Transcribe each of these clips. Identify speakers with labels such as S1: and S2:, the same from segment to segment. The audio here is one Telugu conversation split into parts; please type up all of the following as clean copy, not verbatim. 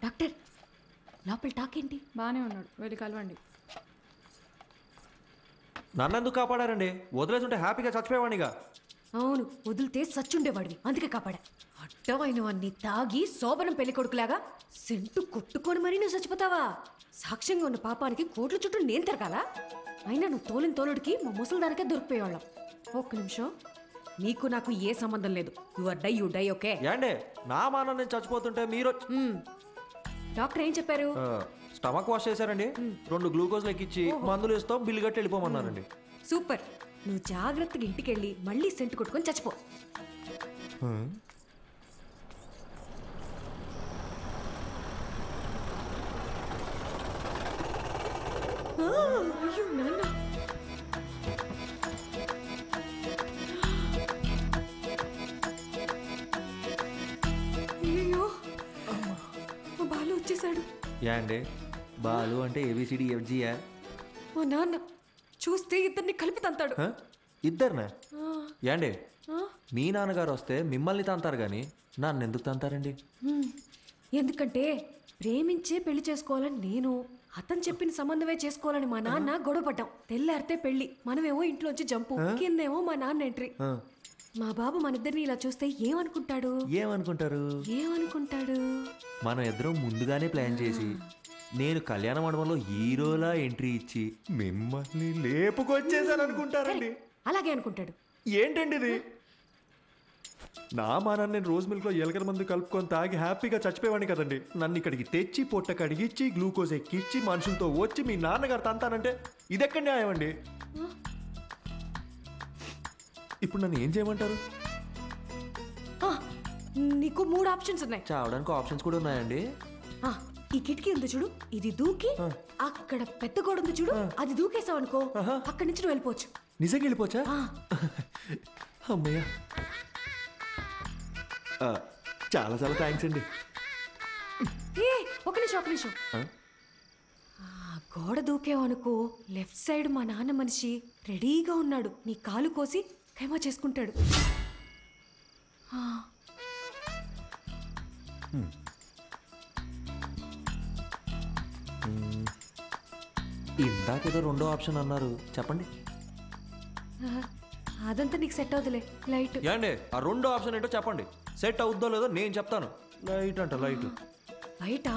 S1: డాక్టర్ లోపల టాకేంటి?
S2: బాగానే ఉన్నాడు, వెళ్ళి కలవండి.
S3: నన్నెందుకు కాపాడారండి? వదిలేసుంటే హ్యాపీగా చచ్చిపోయేవాడినిగా.
S1: అవును, వదిలితే సచ్చుండేవాడివి, అందుకే కాపాడా. అడ్డమైనవన్నీ తాగి శోభనం పెళ్లి కొడుకులాగా సెంటు కొట్టుకొని మరీ నువ్వు చచ్చిపోతావా? సాక్ష్యంగా ఉన్న పాపానికి కోట్ల చుట్టూ నేను తిరగాల? అయినా నువ్వు తోలిన తోలుడికి మా ముసలిదానికే దొరికిపోయేవాళ్ళం. ఒక్క నిమిషం, నీకు నాకు ఏ సంబంధం లేదు. You die okay?
S3: ఏండే నా మాన నేను చచ్చిపోతుంటే మీరు
S1: డాక్టర్ ఏం చెప్పారు?
S3: స్టమక్ వాష్ చేశారండి, 2 గ్లూకోజ్లు ఎక్కిచ్చి మందులు ఇస్తాం, బిల్లు కట్టి వెళ్ళిపోమన్నారండి.
S1: సూపర్. నువ్వు జాగ్రత్తగా ఇంటికి వెళ్ళి మళ్ళీ సెంటు కొట్టుకొని చచ్చిపో. అయ్యో నాన్న, అయ్యో మా బాలు వచ్చేసాడు.
S3: ఏండి బాలు అంటే ఏబిసిడి ఎఫ్జియా?
S1: మా నాన్న చూస్తే ఇద్దరిని కలిపి తంతాడు.
S3: ఇద్దరినా? ఏండి మీ నాన్నగారు వస్తే మిమ్మల్ని తంతారు కానీ నన్ను ఎందుకు తంతారండి?
S1: ఎందుకంటే ప్రేమించే పెళ్లి చేసుకోవాలని నేను, అతను చెప్పిన సంబంధమే చేసుకోవాలని మా నాన్న గొడవపడ్డాం. తెల్లారితే పెళ్లి, మనమేమో ఇంట్లోంచి జంపు, కిందేమో మా నాన్న ఎంట్రీ. మా బాబు మనిద్దరిని ఇలా చూస్తే ఏమనుకుంటాడు? ఏమనుకుంటాడు?
S3: మనం ఇద్దరం ముందుగానే ప్లాన్ చేసి నేను కళ్యాణ మండపంలో హీరోలా ఎంట్రీ ఇచ్చి మిమ్మల్ని లేపుకొచ్చేసాను అనుకుంటారండి.
S1: అలాగే అనుకుంటాడు.
S3: ఏంటండి ఇది? నా మానాన్ని నేను రోజు మిల్క్లో ఎలకల మందు కలుపుకొని తాగి హ్యాపీగా చచ్చిపోయేవాడిని కదండి. నన్ను ఇక్కడికి తెచ్చి పొట్ట కడిగిచ్చి గ్లూకోజ్ ఎక్కిచ్చి మనుషులతో వచ్చి మీ నాన్నగారు తంతానంటే ఇదెక్కడ న్యాయం అండి? ఇప్పుడు నన్ను ఏం చేయమంటారు?
S1: నీకు 3 ఆప్షన్స్ ఉన్నాయి.
S3: చావడానికి ఆప్షన్స్ కూడా ఉన్నాయండి?
S1: ఈ కిటికీ ఉంది చూడు, ఇది దూకి అక్కడ పెద్ద గోడ ఉంది చూడు, అది దూకేసావు అనుకో, అక్కడి నుంచి నువ్వు వెళ్ళిపోవచ్చు.
S3: నిజంగా వెళ్ళిపోవచ్చా? అమ్మయ్య, చాలా చాలా థ్యాంక్స్ అండి.
S1: ఒక నిమిషం. గోడ దూకేవు అనుకో, లెఫ్ట్ సైడ్ మా నాన్న మనిషి రెడీగా ఉన్నాడు, నీ కాలు కోసి ఖైమా చేసుకుంటాడు.
S3: ఇందాకేదో 2వ ఆప్షన్ అన్నారు, చెప్పండి.
S1: అదంతా నీకు సెట్ అవుతులే, లైట్.
S3: ఏండి ఆ 2వ ఆప్షన్ ఏంటో చెప్పండి. సెట్ అవుద్దో లేదో నేను చెప్తాను. లైట్ అంట, లైట్.
S1: బయట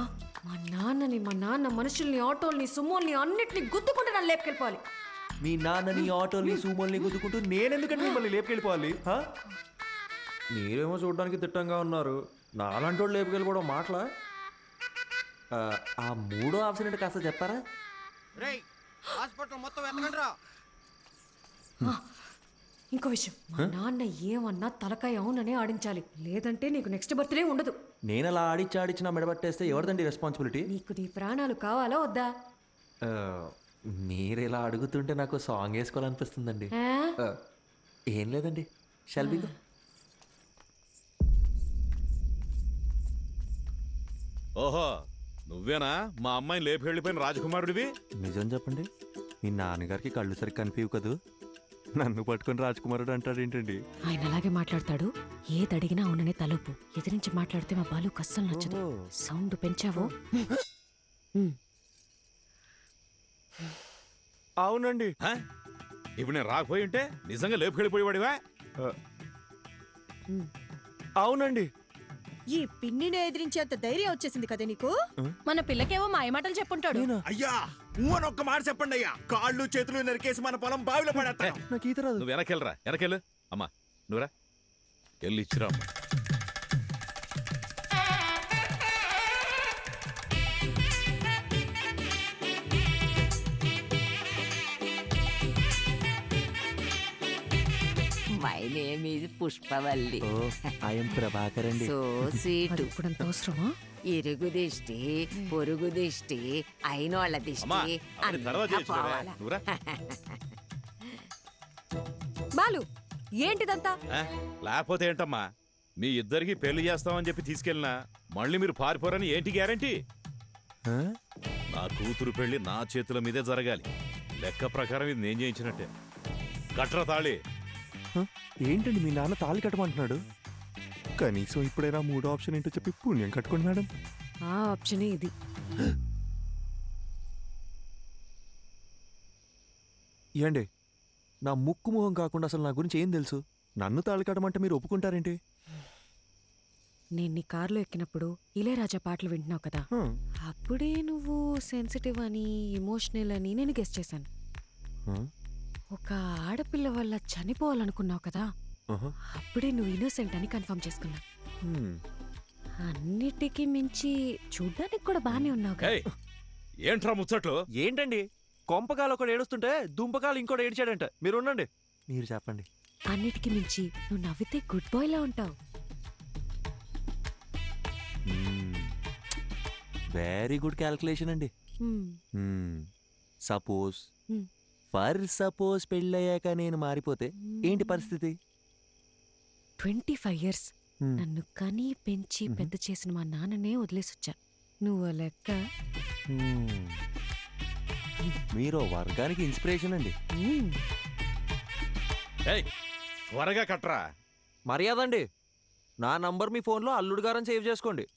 S1: మా నాన్న మనుషుల్ని, ఆటోల్ని, సుమోల్ని అన్నిటిని గుద్దుకుంటే నన్ను లేపుకెళ్ళిపోవాలి.
S3: మీ నాన్నని, ఆటోల్ని, సూమోల్ని గుద్దుకుంటూ నేనెందుకంటే మిమ్మల్ని లేపుకెళ్ళిపోవాలి? మీరేమో చూడడానికి తిట్టంగా ఉన్నారు, నాలాంటి వాళ్ళు లేపుకెళ్ళిపోవడం మాటలా? ఆ 3వ ఆప్షన్ ఏంటో కాస్త చెప్తారా?
S1: ఇంకో విషయం, మా నాన్న ఏమన్నా తలకాయ అవుననే ఆడించాలి, లేదంటే నీకు నెక్స్ట్ బర్త్డే ఉండదు.
S3: నేను అలా ఆడిచ్చి నా మెడబట్టేస్తే ఎవరిదండి రెస్పాన్సిబిలిటీ?
S1: నీకు నీ ప్రాణాలు కావాలా వద్దా?
S3: మీరు ఇలా అడుగుతుంటే నాకు సాంగ్ వేసుకోవాలనిపిస్తుందండి. ఏం లేదండి, షల్ బి గో.
S4: ఓహో, నువ్వేనా మా అమ్మాయిని లేపి వెళ్ళిపోయిన రాజకుమారుడివి?
S3: నిజం చెప్పండి, మీ నాన్నగారికి కళ్ళు సరిగ్గా కనిపించవు కదూ, నన్ను పట్టుకొని రాజకుమారుడు అంటాడు ఏంటండి?
S1: ఆయన అలాగే మాట్లాడతాడు, ఏది అడిగినా అవుననే తలుపు. ఎదిరించి మాట్లాడితే మా బాలు కస్సలు నచ్చదు. సౌండ్ పెంచావో?
S3: అవునండి.
S4: ఇప్పుడు నేను రాకపోయి ఉంటే నిజంగా లేపు వెళ్ళిపోయేవాడివా?
S3: అవునండి.
S5: ఈ పిన్నిని ఎదిరించేంత ధైర్యం వచ్చేసింది కదా నీకు?
S1: మన పిల్లకేవో మాయమాటలు చెప్పుంటాడు.
S4: అయ్యా ఒక్క మాట చెప్పండి అయ్యా, కాళ్ళు చేతులు నరికేసి మన పొలం బావిలో పడేస్తా.
S3: నాకు ఈత రాదు.
S4: నువ్వు వెనకెళ్ళరా, వెనకెళ్ళు. అమ్మా నువ్వురా, వెళ్ళి ఇచ్చిరా అమ్మా.
S6: My name is Pushpavalli.
S3: I am Prabhakar అండి.
S6: So sweet.
S1: ఇప్పుడంత అవసరమా?
S6: ఇరుగు దిష్టి, పొరుగు దిష్టి, అయినోళ్ళ దిష్టి అంతా పోవాలా.
S1: బాలు ఏంటిదంతా?
S4: లేకపోతే ఏంటమ్మా, మీ ఇద్దరికి పెళ్లి చేస్తామని చెప్పి తీసుకెళ్ళినా మళ్ళీ మీరు పారిపోరని ఏంటి గ్యారంటీ? నా కూతురు పెళ్లి నా చేతుల మీదే జరగాలి. లెక్క ప్రకారం ఇది నేను చేయించినట్టే. కట్ర తాళి.
S3: ఏంటండి మీ నాన్న తాళి కట్టమంటున్నాడు? కనీసం ఇప్పుడైనా 3వ ఆప్షన్ ఏంటో చెప్పి పుణ్యం కట్టుకోండి మేడం.
S1: ఆ ఆప్షనే ఇది.
S3: ఏండి నా ముక్కు మొహం కాకుండా అసలు నా గురించి ఏం తెలుసు? నన్ను తాళికడమంటే మీరు ఒప్పుకుంటారేంటి?
S1: నేను నీ కార్లో ఎక్కినప్పుడు ఇళయరాజా పాటలు వింటున్నావు కదా,
S3: హ్మ్.
S1: అప్పుడే నువ్వు సెన్సిటివ్ అని ఎమోషనల్ అని నేను గెస్ చేశాను.
S3: హ్మ్.
S1: ఒక ఆడపిల్ల వల్ల చనిపోవాలనుకున్నావు కదా,
S3: ఆహా.
S1: అప్పుడే నువ్వు ఇన్నోసెంట్ అని కన్ఫర్మ్ చేసుకున్నా.
S3: హ్మ్.
S1: అన్నిటికీ మించి చూడ్డానికి కూడా బానే ఉన్నావు కదా.
S4: ఏయ్, ఏంట్రా ముచ్చట్లు?
S3: ఏంటండి కొంపకాలు ఒకడు ఏడుస్తుంటే దుంపకాలు ఇంకోటి ఏడిచాడంట. మీరు ఉండండి, మీరు చెప్పండి.
S1: అన్నిటికీ మించి నువ్వు నవ్వితే గుడ్ బాయ్ లా ఉంటావు.
S3: వెరీ గుడ్ క్యాల్కులేషన్ అండి. Suppose
S1: Hmm.
S3: సపోజ్ పెళ్ళయ్యాక నేను మారిపోతే ఏంటి పరిస్థితి?
S1: 25 years నన్ను కని పెంచి పెద్ద చేసిన మా నాన్ననే వదిలేసొచ్చా. నువ్వు ఆ లెక్క.
S3: మీరు వర్గానికి ఇన్స్పిరేషన్ అండి.
S4: ఏయ్, త్వరగా కట్రా.
S3: మర్యాద అండి, నా నంబర్ మీ ఫోన్లో అల్లుడు గారని సేవ్ చేసుకోండి.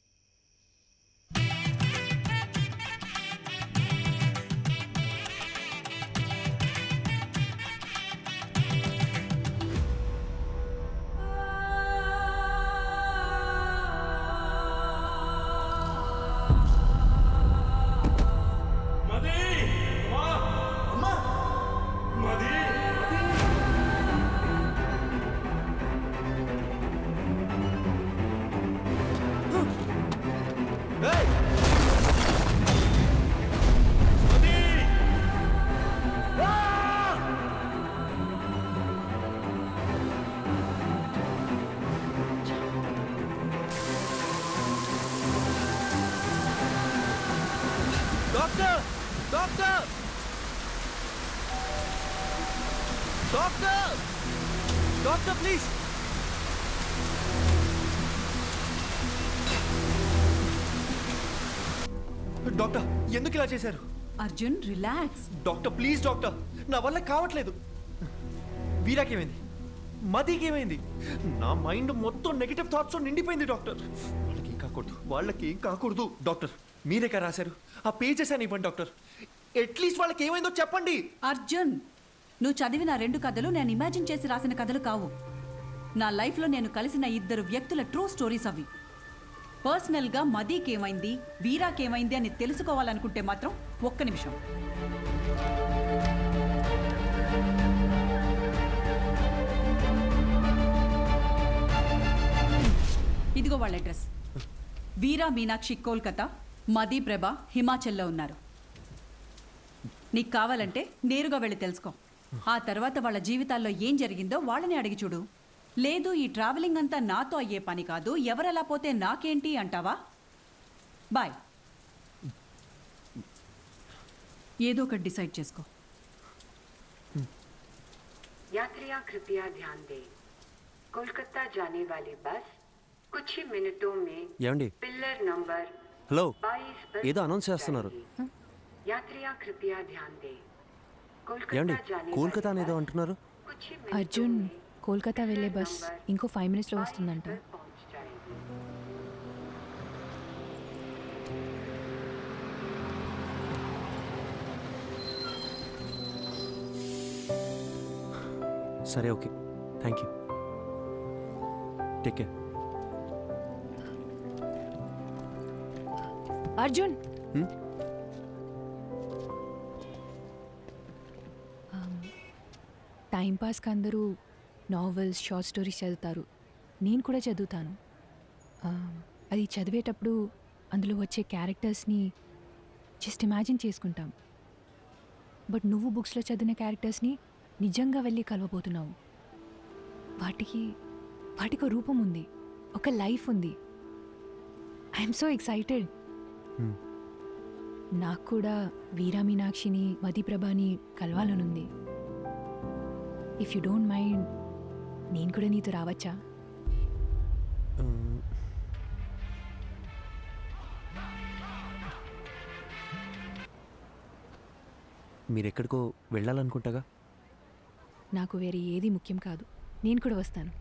S3: Doctor doctor doctor doctor please. Doctor ఎందుకు ఇలా చేశారు?
S5: Arjun relax.
S3: Doctor please doctor, నా వల్ల కావట్లేదు. వీరాకేమైంది? మదికేమైంది? నా మైండ్ మొత్తం నెగిటివ్ థాట్స్ నిండిపోయింది డాక్టర్. వాళ్ళకి ఏం కాకూడదు డాక్టర్. మీరేకా రాశారు? ఆ పేజెస్ అని ఇవ్వండి డాక్టర్. అట్లీస్ట్ వాళ్ళకి ఏమైందో చెప్పండి.
S5: అర్జున్, నువ్వు చదివిన 2 కథలు నేను ఇమాజిన్ చేసి రాసిన కథలు కావు. నా లైఫ్లో నేను కలిసిన 2 వ్యక్తుల ట్రూ స్టోరీస్ అవి. పర్సనల్గా మదీకేమైంది, వీరాకేమైంది అని తెలుసుకోవాలనుకుంటే మాత్రం ఒక్క నిమిషం. ఇదిగో వాళ్ళ అడ్రస్. వీరా మీనాక్షి కోల్కతా, మదీ ప్రభ హిమాచల్లో ఉన్నారు. నీకు కావాలంటే నేరుగా వెళ్ళి తెలుసుకో. ఆ తర్వాత వాళ్ళ జీవితాల్లో ఏం జరిగిందో వాళ్ళని అడిగి చూడు. లేదు ఈ ట్రావెలింగ్ అంతా నాతో అయ్యే పని కాదు, ఎవరెలా పోతే నాకేంటి అంటావా? బాయ్. ఏదో ఒకటి డిసైడ్ చేసుకో.
S2: यात्रियां कृपया ध्यान दें, कोलकाता जाने वाली बस कुछ ही मिनटों में
S3: ఏమండి?
S2: पिलर नंबर
S3: హలో,
S2: 22 पर
S3: ఏదో అనౌన్స్ చేస్తున్నారు.
S2: जाएगी। यात्रियां कृपया ध्यान दें,
S3: ఏమండి
S2: कोलकाता जाने
S3: కోల్కతా
S2: वाली
S3: అనేదో
S2: बस
S3: అంటున్నారు?
S2: कुछ ही मिनटों
S7: అర్జున్,
S2: में
S7: కోల్కతా వెళ్ళే
S2: पिलर
S7: బస్
S2: नंबर
S7: ఇంకో 5 మినిట్స్లో
S2: 22
S7: వస్తుందంట.
S2: पर पहुंच जाएगी।
S3: సరే okay, thank you, take care.
S7: Arjun, టైంపాస్కి అందరూ నావెల్స్, షార్ట్ స్టోరీస్ చదువుతారు. నేను కూడా చదువుతాను. అది చదివేటప్పుడు అందులో వచ్చే క్యారెక్టర్స్ని జస్ట్ ఇమాజిన్ చేసుకుంటాం. బట్ నువ్వు బుక్స్లో చదివిన క్యారెక్టర్స్ని నిజంగా వెళ్ళి కలవబోతున్నావు. వాటికి ఒక రూపం ఉంది, ఒక లైఫ్ ఉంది. I'm so excited. నాకు కూడా వీరా మీనాక్షిని, మదీప్రభని కలవాలనుంది. ఇఫ్ యూ డోంట్ మైండ్, నేను కూడా నీతో రావచ్చా?
S3: మీరెక్కడికో వెళ్ళాలనుకుంటాగా?
S7: నాకు వేరే ఏది ముఖ్యం కాదు, నేను కూడా వస్తాను.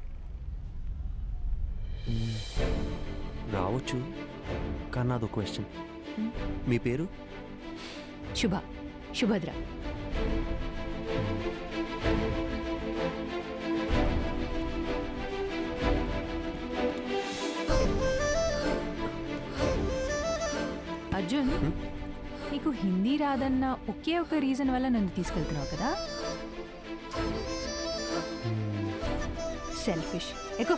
S3: రావచ్చు. కానీ నాదో క్వశ్చన్. మీ పేరు?
S7: శుభద్ర. అర్జున్, నీకు హిందీ రాదన్న ఒకే ఒక రీజన్ వల్ల నన్ను తీసుకెళ్తున్నావు కదా? సెల్ఫిష్. ఎక్కువ.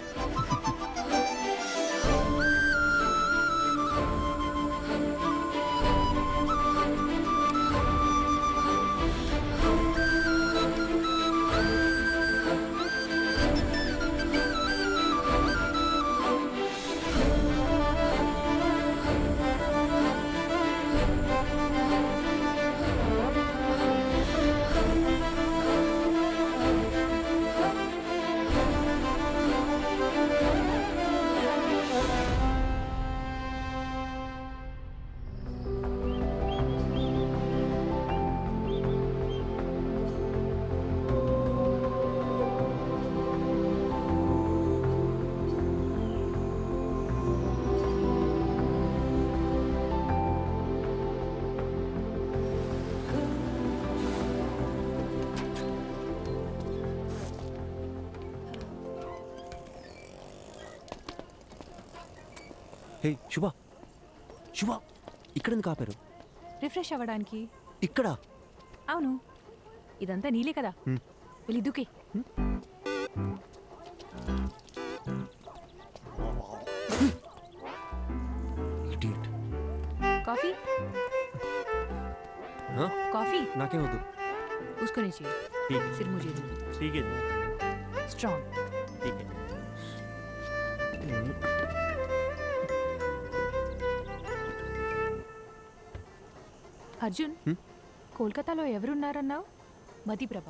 S3: హే శుభ, శుభ, ఇక్కడ ఎందుకు ఆపారు?
S7: రిఫ్రెష్ అవ్వడానికి.
S3: ఇక్కడ?
S7: అవును, ఇదంతా నీలే కదా. వెళ్ళి దూకే. కాఫీ? కాఫీ
S3: నాకేం వద్దు.
S7: उसको नहीं चाहिए, सिर्फ मुझे दो.
S3: ठीक है,
S7: स्ट्रॉन्ग.
S3: ठीक है.
S7: అర్జున్, కోల్కతాలో ఎవరున్నారన్నావు? మధుప్రభ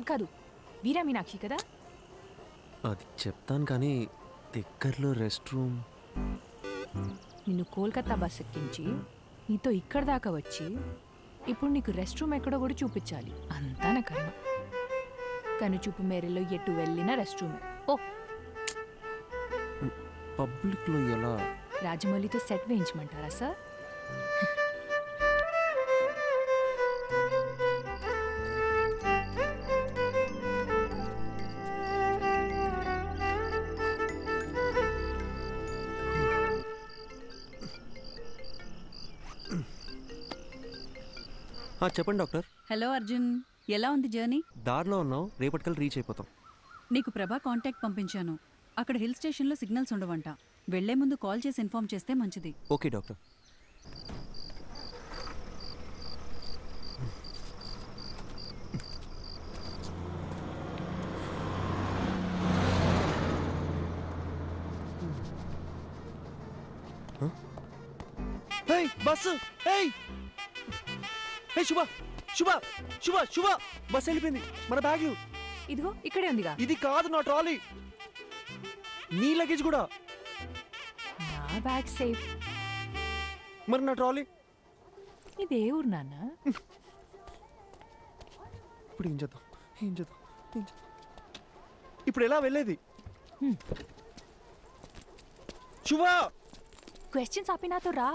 S7: కాదు, వీరా మీనాక్షి కదా?
S3: అది చెప్తాను కానీ దగ్గరలో రెస్ట్ రూమ్.
S7: నిన్ను కోల్కతా బస్ ఎక్కించి నీతో ఇక్కడ దాకా వచ్చి ఇప్పుడు నీకు రెస్ట్ రూమ్ ఎక్కడో కూడా చూపించాలి. అంతా నా కర్మ. కనుచూపు మేరలో ఎటు వెళ్ళినా రెస్ట్ రూమే. ఓ,
S3: పబ్లిక్లో ఎలా?
S7: రాజమౌళితో సెట్ వేయించమంటారా సార్?
S3: చెప్పండి డాక్టర్.
S5: హలో అర్జున్, ఎలా ఉంది జర్నీ?
S3: దారిలో ఉన్నాం, రేపటికల్ రీచ్ అయిపోతాం.
S5: నీకు ప్రభా కాంటాక్ట్ పంపించాను. అక్కడ హిల్ స్టేషన్లో సిగ్నల్స్ ఉండవంట. వెళ్లే ముందు కాల్ చేసి ఇన్ఫార్మ్ చేస్తే మంచిది.
S3: Okay doctor. బస్సు! శుభ, శుభ, శుభ, శుభ, బస్ వెళ్ళిపోయింది. మన బ్యాగ్లు
S7: ఇదిగో ఇక్కడే ఉందిగా.
S3: ఇది కాదు నా ట్రాలీ, నీ లగేజ్ కూడా.
S7: నా బ్యాగ్ సేఫ్,
S3: మరి నా ట్రాలీ?
S7: ఇదే ఊరు నాన్న.
S3: ఇప్పుడు ఏం చేద్దాం, ఏం చేద్దాం, ఏం చేద్దాం? ఇప్పుడు ఎలా వెళ్ళేది?
S7: క్వశ్చన్స్ ఆపినాతో రా.